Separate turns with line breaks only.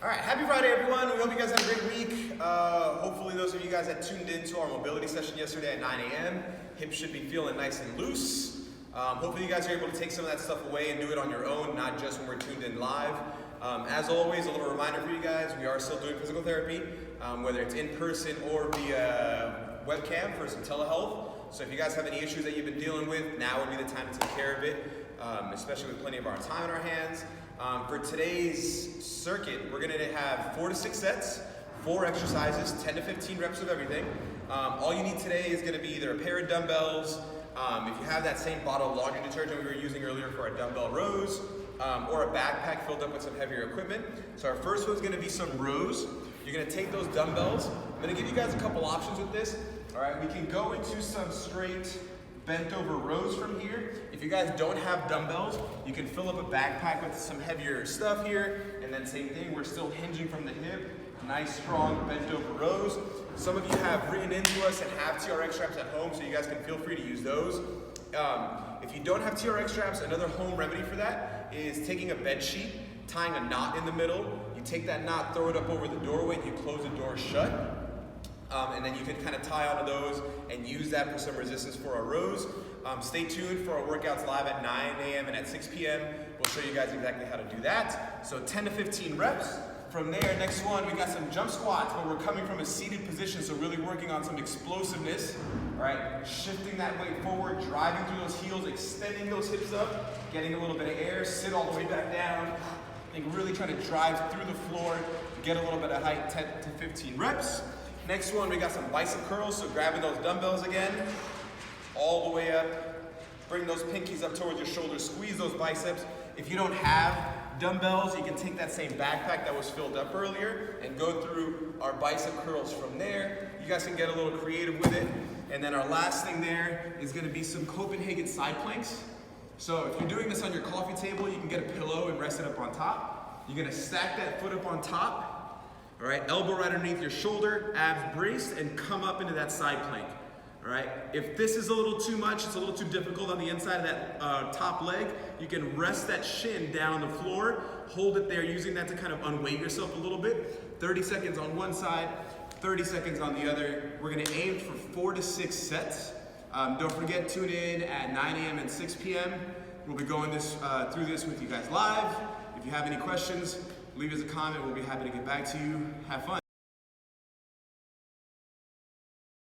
All right, happy Friday, everyone. We hope you guys had a great week. Hopefully those of you guys that tuned in to our mobility session yesterday at 9 a.m., hips should be feeling nice and loose. Hopefully you guys are able to take some of that stuff away and do it on your own, not just when we're tuned in live. As always, a little reminder for you guys, we are still doing physical therapy, whether it's in person or via webcam for some telehealth. So if you guys have any issues that you've been dealing with, now would be the time to take care of it, especially with plenty of our time in our hands. For today's circuit, we're going to have 4 to 6 sets, 4 exercises, 10 to 15 reps of everything. All you need today is going to be either a pair of dumbbells, if you have that same bottle of laundry detergent we were using earlier for our dumbbell rows, or a backpack filled up with some heavier equipment. So our first one's going to be some rows. You're going to take those dumbbells. I'm going to give you guys a couple options with this. All right, we can go into some straight bent over rows from here. If you guys don't have dumbbells, you can fill up a backpack with some heavier stuff here, and then same thing, we're still hinging from the hip. Nice, strong, bent over rows. Some of you have written into us and have TRX straps at home, so you guys can feel free to use those. If you don't have TRX straps, another home remedy for that is taking a bed sheet, tying a knot in the middle. You take that knot, throw it up over the doorway, and you close the door shut. And then you can kind of tie onto those and use that for some resistance for our rows. Stay tuned for our workouts live at 9 a.m. and at 6 p.m. We'll show you guys exactly how to do that. So 10 to 15 reps. From there, next one, we got some jump squats, but we're coming from a seated position, so really working on some explosiveness. All right, shifting that weight forward, driving through those heels, extending those hips up, getting a little bit of air, sit all the way back down, and really trying to drive through the floor, get a little bit of height, 10 to 15 reps. Next one, we got some bicep curls, so grabbing those dumbbells again, all the way up, bring those pinkies up towards your shoulders, squeeze those biceps. If you don't have dumbbells, you can take that same backpack that was filled up earlier and go through our bicep curls from there. You guys can get a little creative with it. And then our last thing there is gonna be some Copenhagen side planks. So if you're doing this on your coffee table, you can get a pillow and rest it up on top. You're gonna stack that foot up on top. All right, elbow right underneath your shoulder, abs braced, and come up into that side plank. All right, if this is a little too much, it's a little too difficult on the inside of that top leg, you can rest that shin down on the floor, hold it there, using that to kind of unweight yourself a little bit. 30 seconds on one side, 30 seconds on the other. We're gonna aim for 4 to 6 sets. Don't forget, tune in at 9 a.m. and 6 p.m. We'll be going through this with you guys live. If you have any questions, leave us a comment. We'll be happy to get back to you. Have fun.